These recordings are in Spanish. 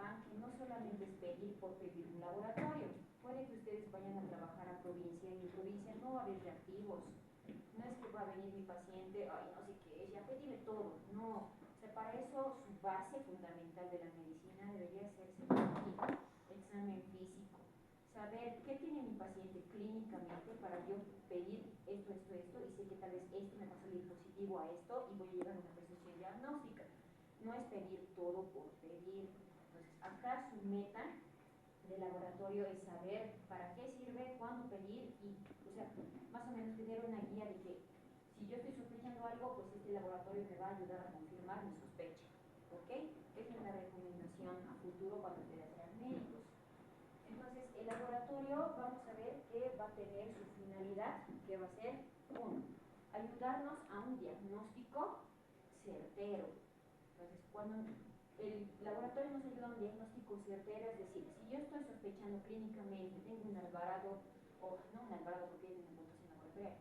sepan que no solamente es pedir por pedir un laboratorio. Puede que ustedes vayan a trabajar a provincia, y en provincia no va a haber reactivos. No es que va a venir mi paciente, ay, no sé qué es, ya pedirle todo. No. O sea, para eso su base fundamental de la medicina debería ser examen físico. Saber qué tiene mi paciente clínicamente para yo pedir esto, y sé que tal vez esto me va a salir positivo a esto y voy a llegar a una precisión diagnóstica. No es pedir todo por pedir. Entonces, acá su meta de laboratorio es saber para qué sirve, cuándo pedir y, o sea, más o menos tener una guía de que si yo estoy sospechando algo, pues este laboratorio me va a ayudar a confirmar mi sospecha. ¿Ok? Esa es la recomendación a futuro cuando ustedes sean médicos. Entonces, el laboratorio, vamos a ver que va a tener su finalidad, que va a ser, uno, ayudarnos a un diagnóstico certero. Entonces, cuando el laboratorio nos ayuda a un diagnóstico certero, es decir, si yo estoy sospechando clínicamente, tengo un Alvarado, o no un Alvarado porque es una puntuación laboratorial,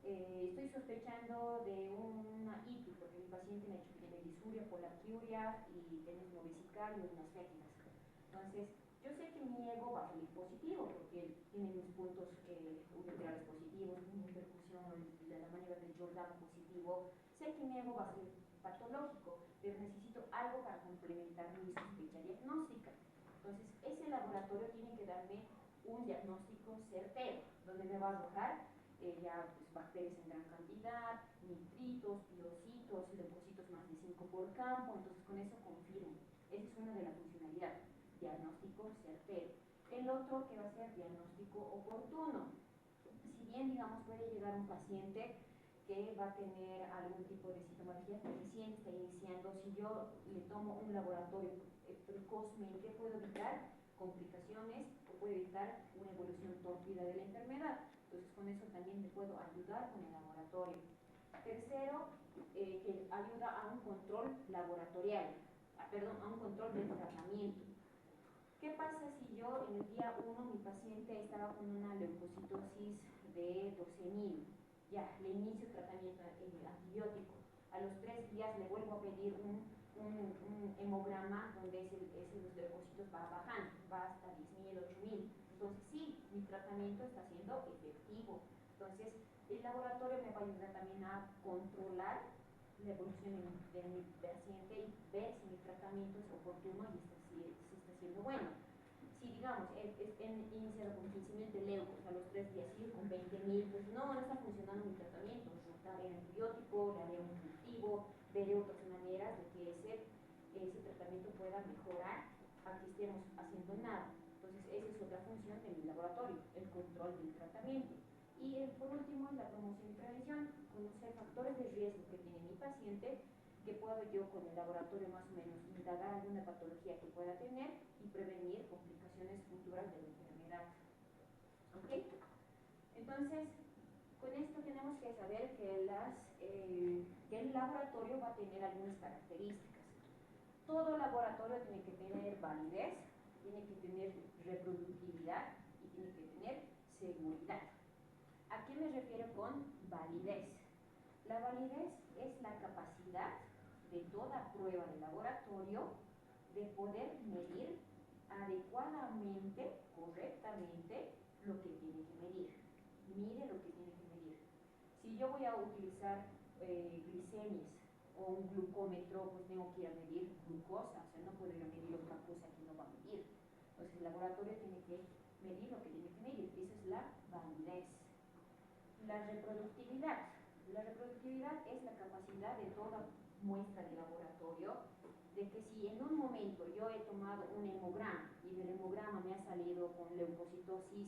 estoy sospechando de una ITU, porque mi paciente me ha dicho que tiene disuria, poliuria y tiene una vesical y unas fétidas. Entonces, yo sé que mi ego va a salir positivo porque tiene mis puntos uretrales positivos, mi percusión de la manera de Jordan positivo. Sé que mi ego va a ser patológico, pero necesito algo para complementar mi sospecha diagnóstica. Entonces, ese laboratorio tiene que darme un diagnóstico certero, donde me va a arrojar ya pues, bacterias en gran cantidad, nitritos, pirocitos, leucocitos más de 5 por campo. Entonces, con eso confirmo. Esa es una de las funcionalidades. Diagnóstico certero. El otro que va a ser diagnóstico oportuno. Si bien, digamos, puede llegar un paciente que va a tener algún tipo de sintomatología que recién está iniciando, si yo le tomo un laboratorio precozmente, puedo evitar complicaciones o puedo evitar una evolución tórpida de la enfermedad. Entonces, con eso también me puedo ayudar con el laboratorio. Tercero, que ayuda a un control laboratorial, a un control del tratamiento. ¿Qué pasa si yo en el día 1 mi paciente estaba con una leucocitosis de 12.000? Ya, le inicio tratamiento antibiótico. A los 3 días le vuelvo a pedir un hemograma donde los leucocitos va bajando, va hasta 10.000, 8.000. Entonces sí, mi tratamiento está siendo efectivo. Entonces el laboratorio me va a ayudar también a controlar la evolución de mi paciente y ver si mi tratamiento es oportuno y si está siendo bueno. Si digamos, iniciado con 15.000 de leucos a los 3 días y con 20.000, pues no está funcionando mi tratamiento, daré un antibiótico, le haré un cultivo, veré otras maneras de que ese tratamiento pueda mejorar a que estemos haciendo nada. Entonces esa es otra función de mi laboratorio, el control del tratamiento. Y por último, la promoción y prevención, conocer factores de riesgo que tiene mi paciente, que puedo yo con el laboratorio más o menos indagar alguna patología que pueda tener y prevenir complicaciones futuras de la enfermedad. ¿Ok? Entonces, con esto tenemos que saber que el laboratorio va a tener algunas características. Todo laboratorio tiene que tener validez, tiene que tener reproductibilidad y tiene que tener seguridad. ¿A qué me refiero con validez? La validez es la capacidad de toda prueba de laboratorio de poder medir adecuadamente, correctamente, lo que tiene que medir. Mide lo que tiene que medir. Si yo voy a utilizar glicemias o un glucómetro, pues tengo que ir a medir glucosa, o sea, no puedo ir a medir otra cosa que no va a medir. Entonces el laboratorio tiene que medir lo que tiene que medir. Esa es la validez. La reproductividad. La reproductividad es la capacidad de toda muestra de laboratorio de que si en un momento yo he tomado un hemograma y del hemograma me ha salido con leucocitosis,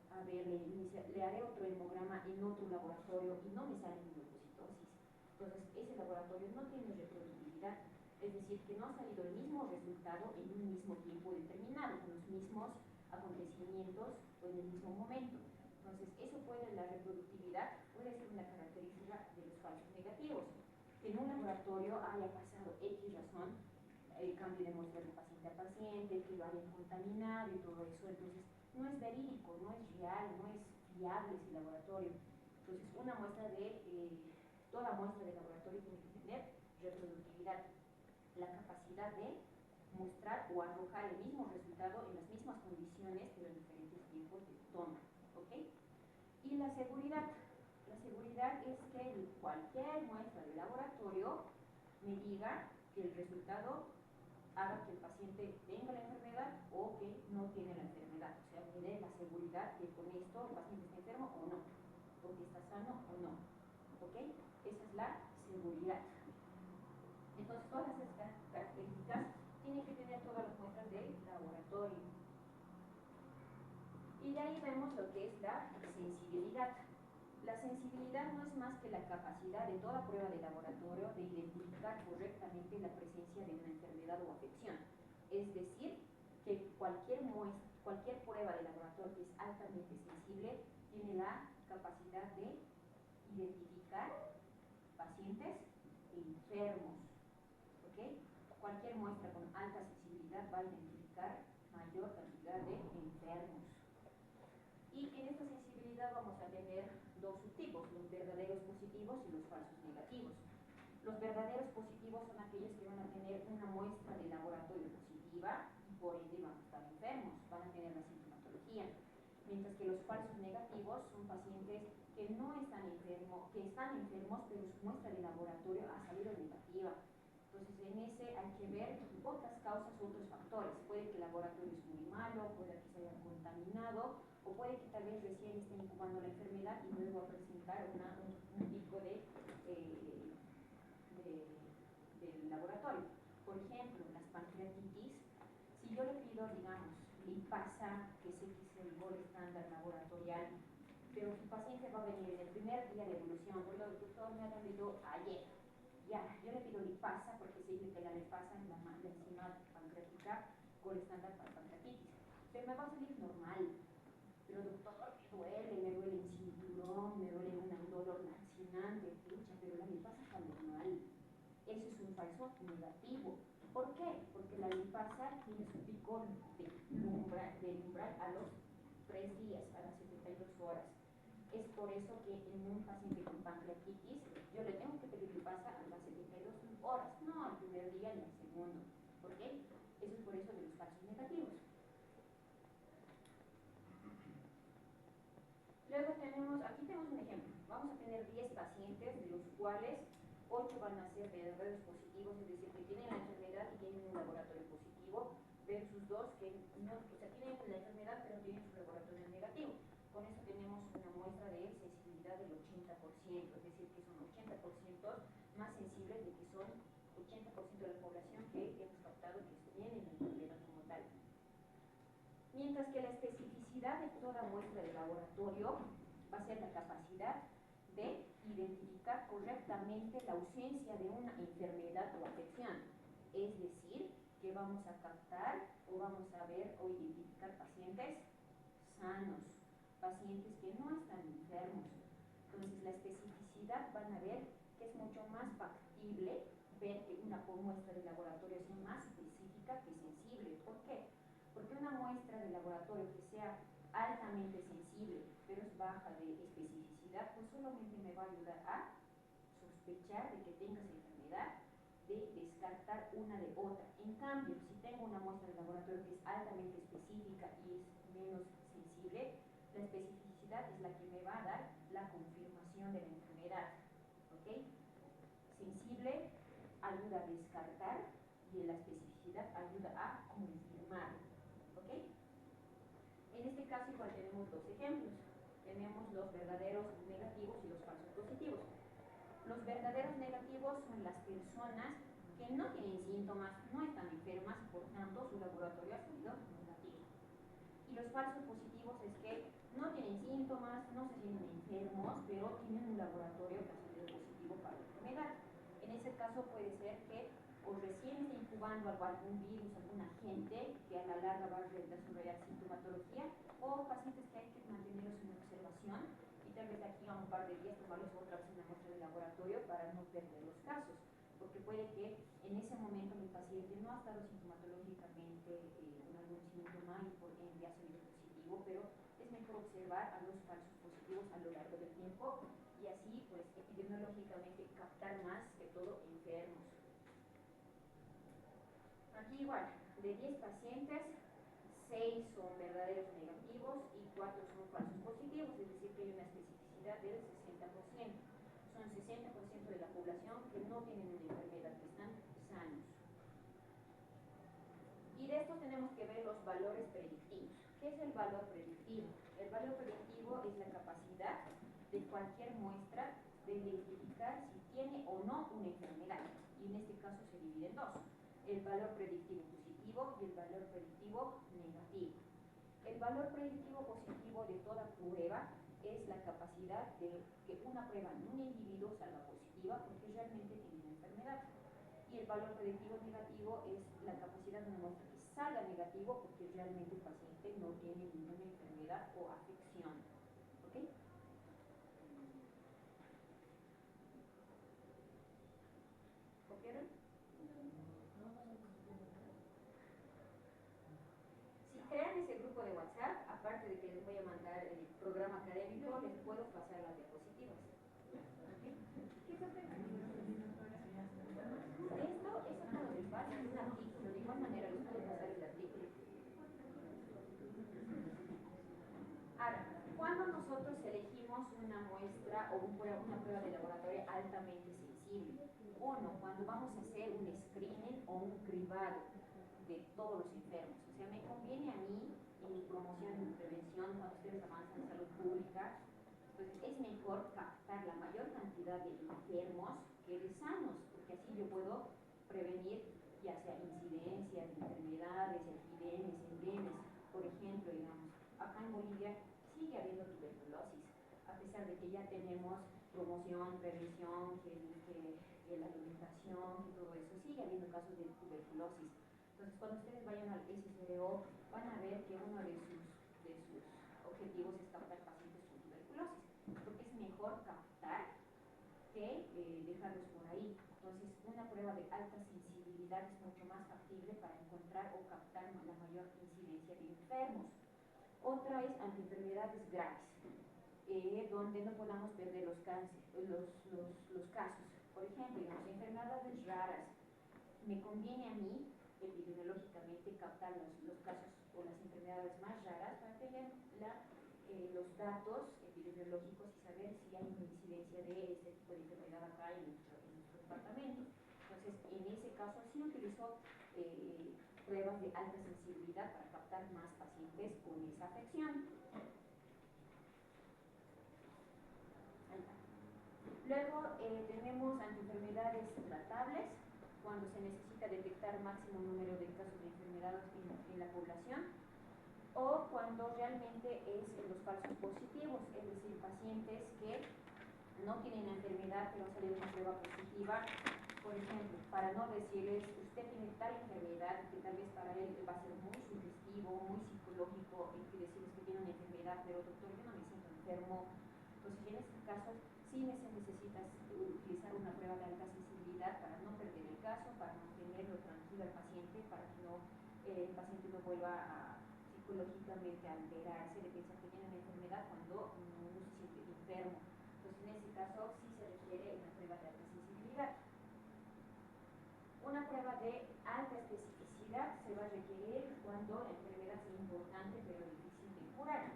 a ver, le haré otro hemograma en otro laboratorio y no me sale con leucocitosis. Entonces, ese laboratorio no tiene reproductividad, es decir, que no ha salido el mismo resultado en un mismo tiempo determinado, con los mismos acontecimientos o en el mismo momento. Entonces, la reproductividad puede ser una característica de los falsos negativos. Que en un laboratorio haya pasado X razón, el cambio de muestra de paciente a paciente, que lo hayan contaminado y todo eso, entonces no es verídico, no es real, no es fiable ese laboratorio. Entonces, toda muestra de laboratorio tiene que tener reproductividad, la capacidad de mostrar o arrojar el mismo resultado en las mismas condiciones pero en diferentes tiempos de toma, ¿ok? Y la seguridad. La seguridad es que cualquier muestra de laboratorio me diga que el resultado haga que el paciente tenga la enfermedad o que no tiene la enfermedad. O sea, me dé la seguridad que con esto el paciente está enfermo o no, o que está sano o no. ¿Ok? Esa es la seguridad. Entonces, todas estas características tienen que tener todas las muestras de laboratorio. Y de ahí vemos lo que es la sensibilidad. La sensibilidad no es más que la capacidad de toda prueba de laboratorio de identificar correctamente la presencia de una enfermedad o afección. Es decir, que cualquier prueba de laboratorio que es altamente sensible tiene la capacidad de identificar pacientes enfermos. ¿Ok? Cualquier muestra con alta sensibilidad va a identificar mayor cantidad de enfermos. Y en esta sensibilidad vamos a tener dos subtipos, los verdaderos positivos y los falsos negativos. Los verdaderos positivos son aquellos que van a tener una muestra de laboratorio positiva y por ende van a estar enfermos, van a tener la sintomatología. Mientras que los falsos negativos son pacientes que no están enfermos, que están enfermos, pero su muestra de laboratorio ha salido negativa. Entonces, en ese hay que ver otras causas, otros factores. Puede que el laboratorio es muy malo, puede que se haya contaminado, o puede que tal vez recién esté incubando la enfermedad y luego va a presentar un pico del laboratorio. Por ejemplo, las pancreatitis, si yo le pido, digamos, lipasa, que sé que es el gol estándar laboratorial, pero su paciente va a venir en el primer día de evolución, por lo que doctor me ha atendido ayer. Ya, yo le pido lipasa porque se dice que la lipasa es la enzima pancreática gol estándar para pancreatitis. Pero me va a salir normal. Pero doctor, me duele el cinturón, me duele un dolor laxinante, pucha, pero la lipasa está normal. Eso es un falso negativo. ¿Por qué? Porque la lipasa tiene su pico de umbral a los 3 días, a las 72 horas. Es por eso que en un paciente con pancreatitis yo le tengo que pedir lipasa a las 72 horas, no al primer día ni al segundo. ¿Por qué? Eso es por eso de los falsos negativos. Luego aquí tenemos un ejemplo. Vamos a tener 10 pacientes, de los cuales 8 van a ser verdaderos positivos, es decir, que tienen la enfermedad y tienen un laboratorio positivo, versus 2 que no, o sea, tienen la enfermedad pero tienen su laboratorio negativo. Con eso tenemos una muestra de sensibilidad del 80%, es decir, que son 80% más sensibles de que son 80% de la población que hemos captado que tienen la enfermedad como tal. Mientras que la especificidad de toda muestra de laboratorio va a ser la capacidad de identificar correctamente la ausencia de una enfermedad o afección. Es decir, que vamos a captar o vamos a ver o identificar pacientes sanos, pacientes que no están enfermos. Entonces, la especificidad van a ver que es mucho más factible ver que una muestra de laboratorio es más específica que sensible. ¿Por qué? Porque una muestra de laboratorio que sea altamente sensible, pero es baja de especificidad, pues solamente me va a ayudar a sospechar de que tengas enfermedad, de descartar una de otra. En cambio, si tengo una muestra de laboratorio que es altamente específica y es menos sensible, la especificidad es la que me va a dar la confirmación de la enfermedad. ¿Ok? Sensible ayuda a descartar y la especificidad ayuda a confirmar. ¿Ok? En este caso igual tenemos dos ejemplos. Tenemos los verdaderos negativos y los falsos positivos. Los verdaderos negativos son las personas que no tienen síntomas, no están enfermas, por tanto su laboratorio ha salido negativo. Y los falsos positivos es que no tienen síntomas, no se sienten enfermos, pero tienen un laboratorio que ha salido positivo para la enfermedad. En ese caso puede ser que o recién esté incubando algún virus, algún agente que a la larga va a desarrollar sintomatología, o pacientes que hay que mantenerlos en observación y tal vez de aquí a un par de días tomarles otra vez una muestra de laboratorio para no perder los casos, porque puede que en ese momento mi paciente no ha estado sintomatológicamente con algún síntoma y por ende ha salido positivo, pero es mejor observar a los falsos positivos a lo largo del tiempo y así pues epidemiológicamente captar más que todo enfermos. Aquí igual, De 10 pacientes, 6 son verdaderos negativos y 4 son falsos positivos, es decir, que hay una especificidad del 60%. Son 60% de la población que no tienen una enfermedad, que están sanos. Y de esto tenemos que ver los valores predictivos. ¿Qué es el valor predictivo? El valor predictivo es la capacidad de cualquier muestra de identificar si tiene o no una enfermedad. Y en este caso se divide en dos: el valor predictivo positivo y el valor predictivo negativo. El valor predictivo positivo de toda prueba es la capacidad de que una prueba en un individuo salga positiva porque realmente tiene una enfermedad. Y el valor predictivo negativo es la capacidad de una muestra que salga negativo porque realmente el paciente no tiene ninguna enfermedad o afección. ¿Ok? ¿Copiaron? Si crean ese grupo de WhatsApp, aparte de que les voy a mandar el programa académico, les puedo pasar las diapositivas. ¿Okay? Esto es todo les pasa, es un artículo, de igual manera les puedo pasar el artículo. Ahora, cuando nosotros elegimos una muestra o una prueba de laboratorio altamente sensible, uno, cuando vamos a hacer un screening o un cribado de todos los enfermos, o sea, me conviene a mí en mi promoción y mi prevención cuando ustedes avanzan en salud pública, pues es mejor captar la mayor cantidad de enfermos que de sanos, porque así yo puedo prevenir ya sea incidencias de enfermedades, epidemias, endemias. Por ejemplo, digamos, acá en Bolivia sigue habiendo tuberculosis, a pesar de que ya tenemos promoción, prevención, que la alimentación y todo eso, sigue habiendo casos de tuberculosis. Entonces, cuando ustedes vayan al SCDO, van a ver que uno de sus objetivos es captar pacientes con tuberculosis, porque es mejor captar que dejarlos por ahí. Entonces, una prueba de alta sensibilidad es mucho más factible para encontrar o captar la mayor incidencia de enfermos. Otra es ante enfermedades graves, donde no podamos perder los casos. Por ejemplo, en las enfermedades raras, me conviene a mí epidemiológicamente captar los casos o las enfermedades más raras para tener los datos epidemiológicos y saber si hay una incidencia de este tipo de enfermedad acá en nuestro departamento. Entonces, en ese caso sí utilizo pruebas de alta sensibilidad para captar más pacientes con esa afección. Luego tenemos enfermedades tratables, cuando se necesita detectar máximo número de casos de enfermedades en la población, o cuando realmente es los falsos positivos, es decir, pacientes que no tienen la enfermedad pero ha salido una prueba positiva. Por ejemplo, para no decirles, usted tiene tal enfermedad que tal vez para él va a ser muy sugestivo, muy psicológico, en que decirles que tiene una enfermedad, pero doctor, yo no me siento enfermo. Entonces, en este caso, sí necesitas utilizar una prueba de alta sensibilidad para no perder el caso, para mantenerlo tranquilo al paciente, para que el paciente no vuelva psicológicamente a alterarse de pensar que tiene una enfermedad cuando no se siente enfermo. Entonces, en ese caso, sí se requiere una prueba de alta sensibilidad. Una prueba de alta especificidad se va a requerir cuando la enfermedad es importante pero difícil de curar.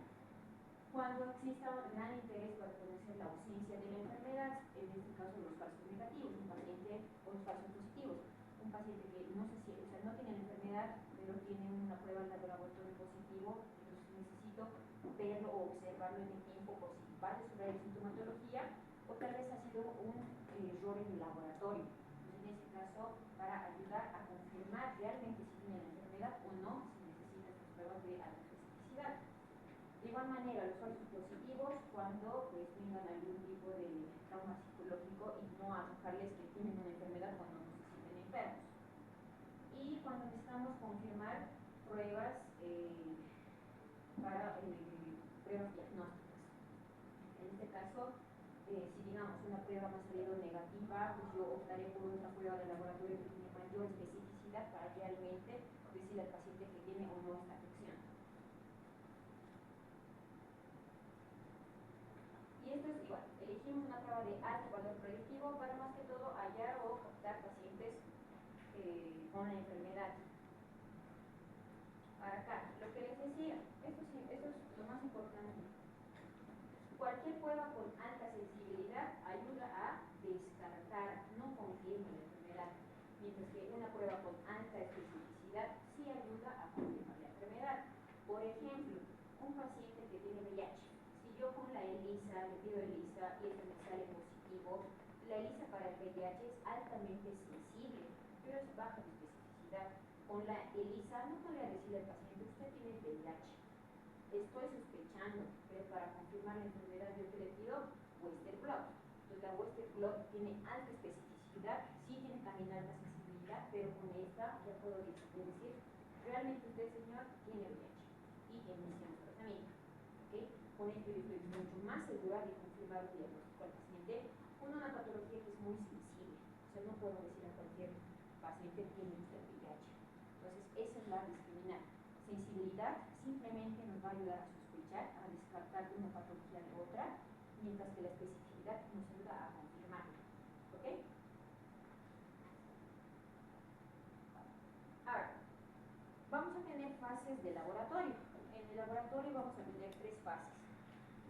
Cuando exista un gran interés para conocer la ausencia de la enfermedad, en este caso los falsos negativos, un paciente, o los falsos positivos, un paciente que no se siente, o sea, no tiene la enfermedad, pero tiene una prueba de laboratorio positivo, entonces necesito verlo o observarlo en el tiempo por si va a desarrollar sintomatología o tal vez ha sido un error en el laboratorio. Entonces, en ese caso, para ayudar a confirmar realmente si tiene la enfermedad o no, se necesita estas pruebas de alta especificidad. De igual manera, los falsos positivos, cuando pues tengan algún tipo de trauma psicológico y no arrojarles que tienen una enfermedad cuando no se sienten enfermos. Y cuando necesitamos confirmar pruebas para pruebas diagnósticas. En este caso, si digamos una prueba me ha salido negativa, pues yo optaré por otra prueba de laboratorio que tiene mayor especificidad para realmente decirle al paciente que tiene o no esta afección. Y esto es igual, elegimos una prueba de alto valor predictivo para más que todo hallar o captar pacientes con la enfermedad. Acá, lo que les decía, esto, sí, esto es lo más importante. Cualquier prueba con alta sensibilidad ayuda a descartar, no confirma la enfermedad, mientras que una prueba con alta especificidad sí ayuda a confirmar la enfermedad. Por ejemplo, un paciente que tiene VIH, si yo con la ELISA, le pido ELISA y esto me sale positivo, la ELISA para el VIH es altamente sensible, pero es baja de especificidad. Con la ELISA no podría decirle al paciente, usted tiene VIH. Estoy sospechando, pero para confirmar la enfermedad yo que le pido Western blot. Entonces la Western blot tiene alta especificidad, sí tiene también alta sensibilidad, pero con esta ya puedo decir, realmente usted, señor, tiene VIH y iniciamos tratamiento. ¿Okay? Con esto yo estoy mucho más segura de confirmar el diagnóstico al paciente con una patología que es muy sensible. O sea, no puedo decir a cualquier paciente tiene usted VIH. Entonces, esa es la discriminante. Sensibilidad simplemente nos va a ayudar a sospechar, a descartar una patología de otra, mientras que la especificidad nos ayuda a confirmar. ¿Ok? Ahora, vamos a tener fases de laboratorio. En el laboratorio vamos a tener 3 fases.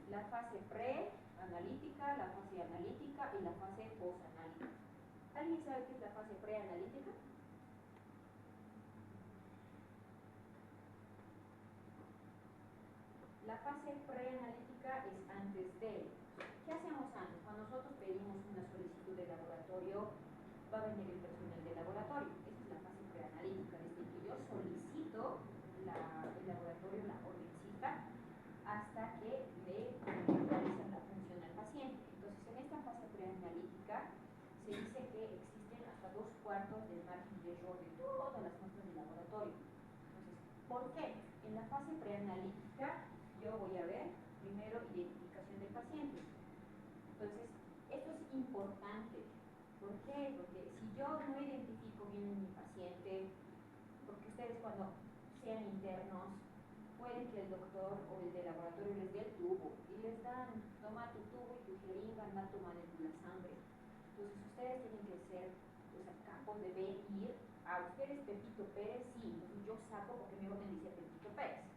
La fase pre-analítica, la fase analítica y la fase post-analítica. ¿Alguien sabe qué es la fase pre-analítica? La fase preanalítica es antes de. ¿Qué hacemos antes? Cuando nosotros pedimos una solicitud de laboratorio, va a venir el personal de laboratorio. Esa es la fase preanalítica, desde que yo solicito el laboratorio, la ordencita, hasta que le realizan la función al paciente. Entonces, en esta fase preanalítica se dice que existen hasta 2/4 del margen de error de todas las muestras del laboratorio. Entonces, ¿por qué? En la fase preanalítica yo voy a ver primero identificación del paciente. Entonces, esto es importante. ¿Por qué? Porque si yo no identifico bien a mi paciente, porque ustedes cuando sean internos, pueden que el doctor o el de laboratorio les dé el tubo y les dan, toma tu tubo y tu jeringa, anda tomando la sangre. Entonces, ustedes tienen que ser, o sea, capos de ver y ir a ustedes, Pepito Pérez, sí, entonces yo saco porque mi orden dice Pepito Pérez.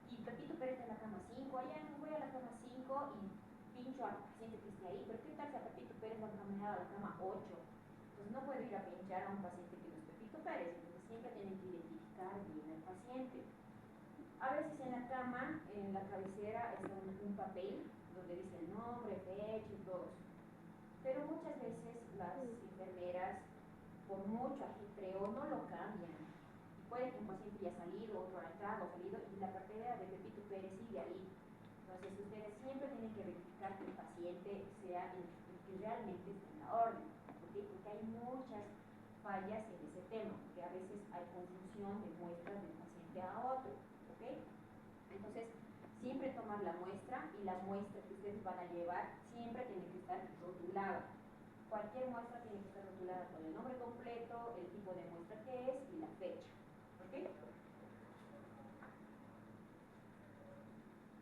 Y Pepito Pérez en la cama 5, allá no voy a la cama 5 y pincho al paciente que esté ahí, pero ¿qué tal si a Pepito Pérez va a caminar a la cama 8? Entonces no puedo ir a pinchar a un paciente que no es Pepito Pérez, entonces siempre tienen que identificar bien al paciente. A veces en la cama, en la cabecera, está un papel donde dice el nombre, fecha y todo eso. Pero muchas veces las enfermeras, por mucho ajetreo, no lo cambian. Puede que un paciente ya ha salido, otro ha entrado o salido, y la cartera de Pepito Pérez sigue ahí. Entonces, ustedes siempre tienen que verificar que el paciente sea el que realmente esté en la orden, ¿okay? Porque hay muchas fallas en ese tema, porque a veces hay confusión de muestras de un paciente a otro, ¿okay? Entonces, siempre tomar la muestra, y la muestra que ustedes van a llevar siempre tiene que estar rotulada. Cualquier muestra tiene que estar rotulada con el nombre completo, el tipo de muestra que es y la fecha. ¿Okay?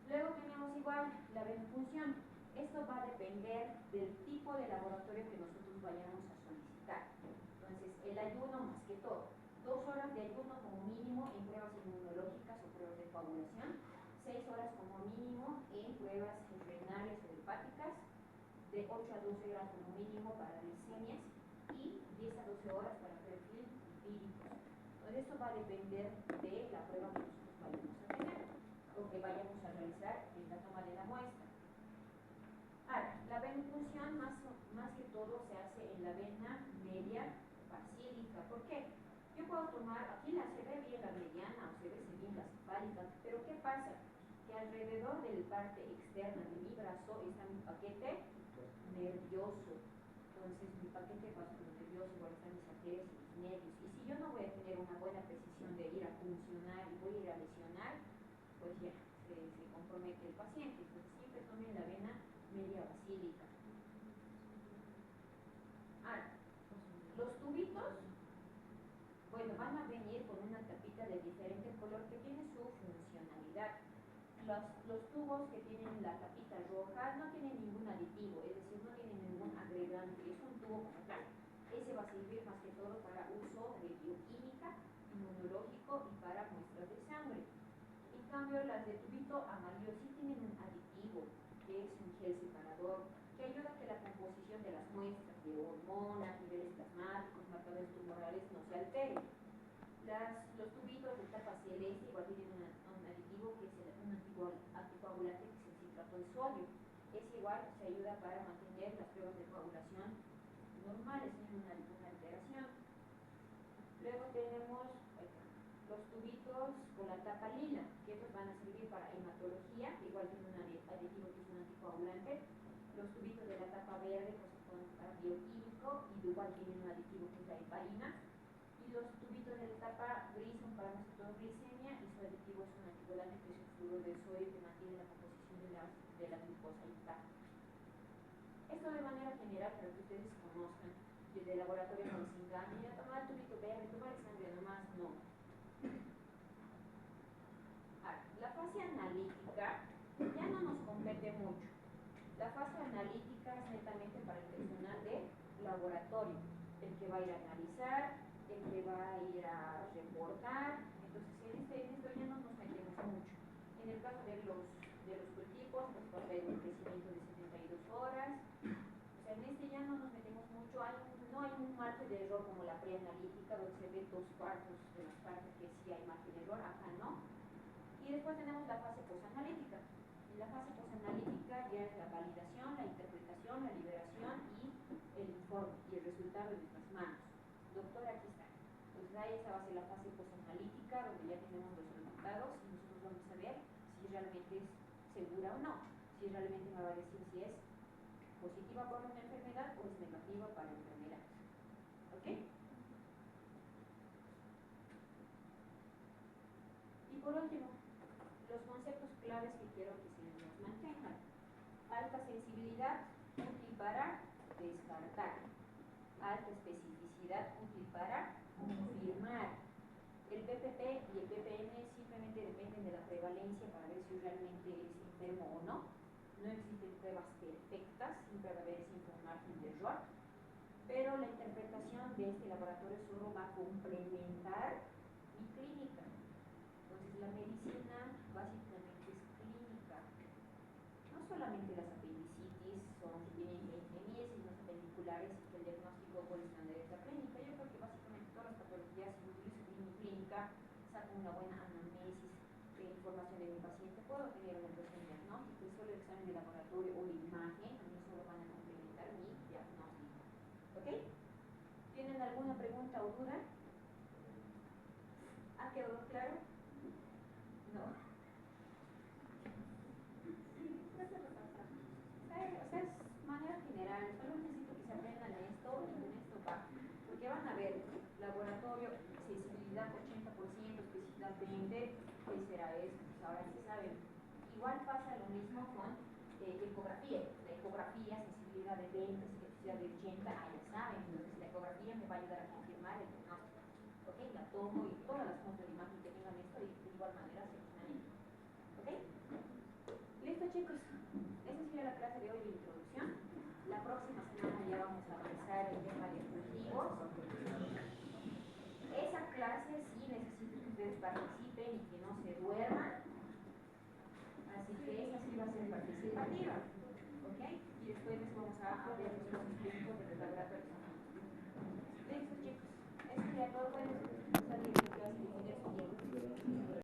Luego tenemos igual la venopunción. Esto va a depender del tipo de laboratorio que nosotros vayamos a solicitar. Entonces, el ayuno más que todo. 2 horas de ayuno como mínimo en pruebas inmunológicas o pruebas de coagulación. 6 horas como mínimo en pruebas renales o hepáticas. De 8 a 12 horas como mínimo para leucemias. Y 10 a 12 horas para perfil lipídico. Entonces, esto va a depender de la prueba que nosotros vayamos a tener o que vayamos a realizar en la toma de la muestra. Ahora, la venopunción más que todo se hace en la vena media basílica. ¿Por qué? Yo puedo tomar, aquí se ve bien la mediana o se ve bien la cefálica, pero ¿qué pasa? Que alrededor de la parte externa de mi brazo está mi paquete nervioso. Entonces, mi paquete vasculonervioso, igual están mis arterias y mis nervios. Y si yo no voy a tener una buena precisión de ir a funcionar y voy a ir a lesionar, pues ya se compromete el paciente. Entonces, siempre tomen la vena media basílica. Ahora, los tubitos, bueno, van a venir con una tapita de diferente color que tiene su funcionalidad. Los tubos que tienen la tapita roja no tienen ningún aditivo, es decir, no tienen ningún agregante, es un tubo como tal. Ese va a servir más que todo para uso de bioquímica, inmunológico y para muestras cambio, las de tubito amarillo sí tienen un aditivo, que es un gel separador, que ayuda a que la composición de las muestras de hormonas, niveles plasmáticos, marcadores tumorales no se altere. Los tubitos de tapa celeste igual tienen un aditivo que es un anticoagulante que es el citrato de sodio. Es igual, se ayuda para mantener las pruebas de coagulación normales sin una alteración. Luego tenemos los tubitos con la tapa lila, que estos van a servir para hematología, igual tiene un aditivo que es un anticoagulante. Los tubitos de la tapa verde pues son para bioquímico y igual tienen un aditivo que es la heparina. Y los tubitos de la etapa gris son para glicemia y su aditivo es un anticoagulante que es el fluoruro de sodio que mantiene la composición de la glucosa intacta. Esto de manera general para que ustedes conozcan. Desde el laboratorio no les engañen, ya tomar el tubito verde, tomar sangre nomás, no. Ahora, la fase analítica ya no nos compete mucho. La fase analítica es netamente para el personal de laboratorio, el que va a ir a analizar, el que va a ir a reportar. Entonces en esto ya no nos metemos mucho. En el caso de los cultivos, pues va a haber un crecimiento de 72 horas. O sea, en este ya no nos metemos mucho, no hay un margen de error como la preanalítica, donde se ve 2/4 de las partes que sí hay margen de error, acá no. Y después tenemos la fase posanalítica. En la fase posanalítica ya es la validación, la interpretación, la liberación y el informe y el resultado de nuestras manos. Doctor, aquí está. Entonces ahí esa va a ser la fase posanalítica, donde ya tenemos los resultados y nosotros vamos a ver si realmente es segura o no, si realmente me va a decir si es positiva para una enfermedad o es negativa para enfermedades. ¿Ok? Y por último, los conceptos claves que quiero que se nos mantengan. Alta sensibilidad, útil para descartar. Alta especificidad, útil para confirmar. El PPP y el PPM simplemente dependen de la prevalencia para ver si realmente es enfermo o no. No existen pruebas perfectas, siempre va a haber ese margen de error. Pero la interpretación de este laboratorio solo va a complementar mi clínica. Entonces la medicina básicamente es clínica. No solamente las apendicitis son que tienen hemiesis, las apendiculares y que el diagnóstico por estándar es la clínica. Yo creo que básicamente todas las patologías, si utilizo mi clínica, saco una buena anamnesis de información de mi paciente, puedo tener una impresión diagnóstica y solo el examen de laboratorio o de imagen a mí solo van a complementar mi diagnóstico. ¿Ok? ¿Tienen alguna pregunta o duda? ¿Ha quedado claro? No. O sea, es manera general, solo necesito que se aprendan esto y con esto va. Porque van a ver, laboratorio, sensibilidad 80%, especificidad 20%, ¿qué será esto? Pues ahora sí saben. Igual pasa lo mismo con ecografía. La ecografía, sensibilidad de 20, especificidad de 80, ya saben. Entonces la ecografía me va a ayudar a confirmar el diagnóstico. ¿Ok? La tomo y todas las fotos de imagen que tengan esto y de igual manera se finalizan. ¿Ok? Listo, chicos. Esa sería la clase de hoy de introducción. La próxima semana ya vamos a avanzar el tema de cultivos. Esa clase sí necesito que ustedes participen y que no se duerman. Así que esa sí va a ser participativa. ¿Ok? Y después les vamos a ver los clínicos de los laboratorios